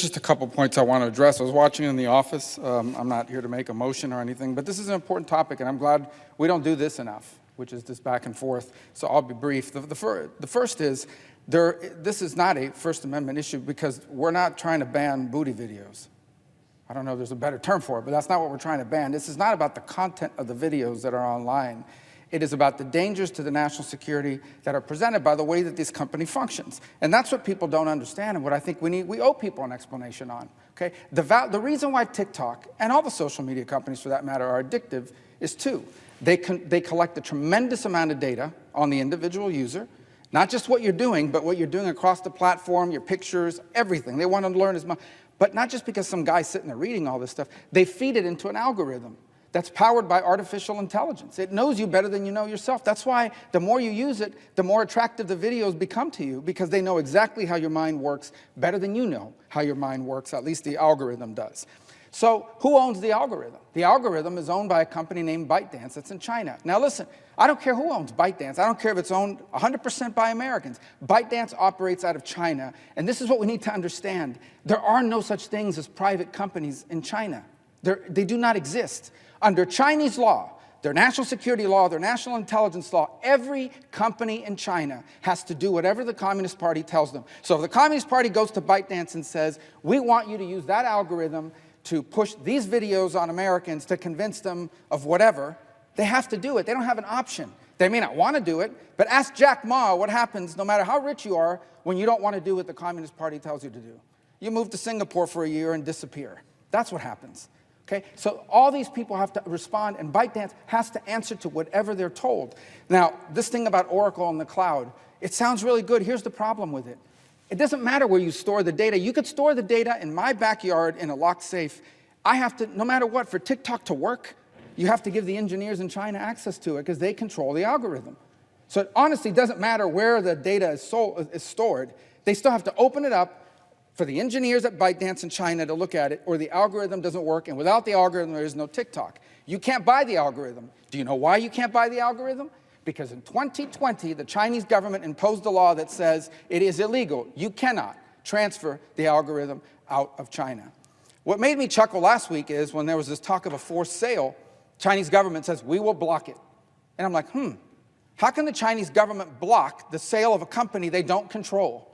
just a couple points I want to address. I was watching in the office. I'm not here to make a motion or anything, but this is an important topic, and I'm glad we don't do this enough, which is this back and forth. So I'll be brief. The first is, this is not a First Amendment issue because we're not trying to ban booty videos. I don't know if there's a better term for it, but that's not what we're trying to ban. This is not about the content of the videos that are online. It is about the dangers to the national security that are presented by the way that this company functions. And that's what people don't understand, and what I think we owe people an explanation on. Okay? The reason why TikTok, and all the social media companies for that matter, are addictive is two. They collect a tremendous amount of data on the individual user, not just what you're doing, but what you're doing across the platform, your pictures, everything. They want to learn as much. But not just because some guy's sitting there reading all this stuff. They feed it into an algorithm that's powered by artificial intelligence. It knows you better than you know yourself. That's why the more you use it, the more attractive the videos become to you, because they know exactly how your mind works better than you know how your mind works, at least the algorithm does. So who owns the algorithm? The algorithm is owned by a company named ByteDance that's in China. Now listen, I don't care who owns ByteDance. I don't care if it's owned 100% by Americans. ByteDance operates out of China, and this is what we need to understand. There are no such things as private companies in China. They do not exist. Under Chinese law, their national security law, their national intelligence law, every company in China has to do whatever the Communist Party tells them. So if the Communist Party goes to ByteDance and says, we want you to use that algorithm to push these videos on Americans to convince them of whatever, they have to do it. They don't have an option. They may not want to do it, but ask Jack Ma what happens, no matter how rich you are, when you don't want to do what the Communist Party tells you to do. You move to Singapore for a year and disappear. That's what happens. Okay? So all these people have to respond, and ByteDance has to answer to whatever they're told. Now, this thing about Oracle and the cloud, it sounds really good. Here's the problem with it. It doesn't matter where you store the data. You could store the data in my backyard in a locked safe. I have to, no matter what, for TikTok to work, you have to give the engineers in China access to it because they control the algorithm. So it honestly doesn't matter where the data is stored. They still have to open it up for the engineers at ByteDance in China to look at it, or the algorithm doesn't work, and without the algorithm, there is no TikTok. You can't buy the algorithm. Do you know why you can't buy the algorithm? Because in 2020, the Chinese government imposed a law that says it is illegal. You cannot transfer the algorithm out of China. What made me chuckle last week is when there was this talk of a forced sale, Chinese government says, we will block it. And I'm like, how can the Chinese government block the sale of a company they don't control?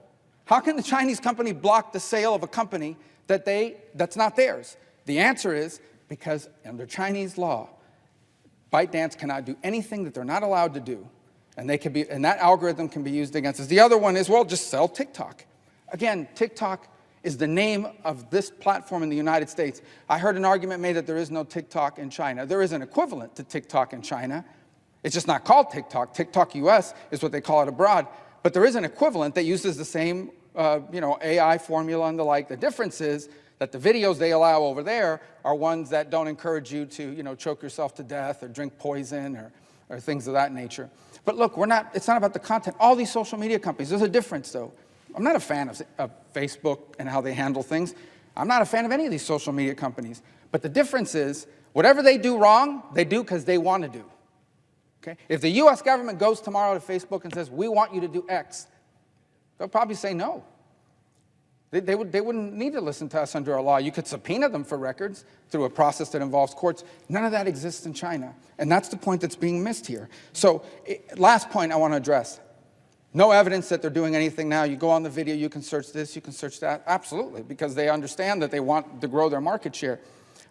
How can the Chinese company block the sale of a company that's not theirs? The answer is because under Chinese law, ByteDance cannot do anything that they're not allowed to do, and that algorithm can be used against us. The other one is, well, just sell TikTok. Again, TikTok is the name of this platform in the United States. I heard an argument made that there is no TikTok in China. There is an equivalent to TikTok in China. It's just not called TikTok. TikTok US is what they call it abroad. But there is an equivalent that uses the same AI formula and the like. The difference is that the videos they allow over there are ones that don't encourage you to choke yourself to death or drink poison or things of that nature. But look, it's not about the content. All these social media companies, there's a difference though. I'm not a fan of Facebook and how they handle things. I'm not a fan of any of these social media companies. But the difference is, whatever they do wrong, they do because they want to do. Okay? If the US government goes tomorrow to Facebook and says, we want you to do X, they'll probably say no. They wouldn't need to listen to us under our law. You could subpoena them for records through a process that involves courts. None of that exists in China. And that's the point that's being missed here. So last point I want to address. No evidence that they're doing anything now. You go on the video, you can search this, you can search that. Absolutely, because they understand that they want to grow their market share.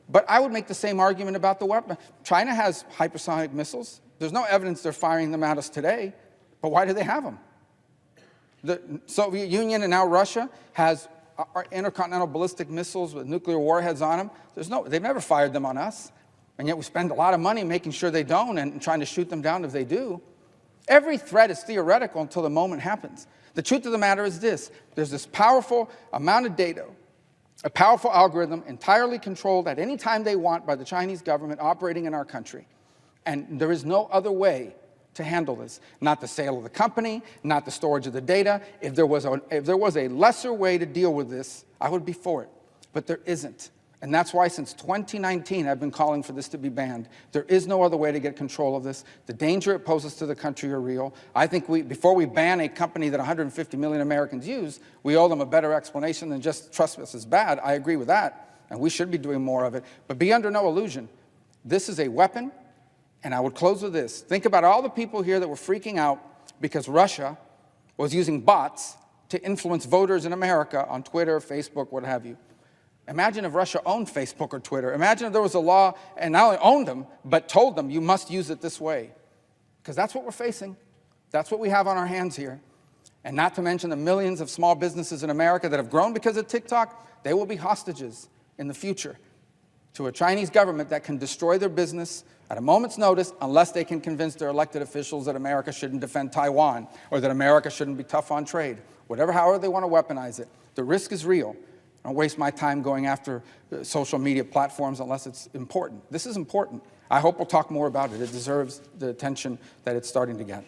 But I would make the same argument about the weapon. China has hypersonic missiles. There's no evidence they're firing them at us today. But why do they have them? The Soviet Union and now Russia has intercontinental ballistic missiles with nuclear warheads on them. They've never fired them on us. And yet we spend a lot of money making sure they don't and trying to shoot them down if they do. Every threat is theoretical until the moment happens. The truth of the matter is this. There's this powerful amount of data, a powerful algorithm entirely controlled at any time they want by the Chinese government operating in our country. And there is no other way to handle this. Not the sale of the company, not the storage of the data. If there was a lesser way to deal with this, I would be for it. But there isn't. And that's why since 2019, I've been calling for this to be banned. There is no other way to get control of this. The danger it poses to the country are real. I think before we ban a company that 150 million Americans use, we owe them a better explanation than just trust us is bad. I agree with that, and we should be doing more of it. But be under no illusion. This is a weapon, and I would close with this. Think about all the people here that were freaking out because Russia was using bots to influence voters in America on Twitter, Facebook, what have you. Imagine if Russia owned Facebook or Twitter. Imagine if there was a law and not only owned them, but told them you must use it this way. Because that's what we're facing. That's what we have on our hands here. And not to mention the millions of small businesses in America that have grown because of TikTok, they will be hostages in the future to a Chinese government that can destroy their business at a moment's notice unless they can convince their elected officials that America shouldn't defend Taiwan or that America shouldn't be tough on trade. However they want to weaponize it. The risk is real. I don't waste my time going after social media platforms unless it's important. This is important. I hope we'll talk more about it. It deserves the attention that it's starting to get.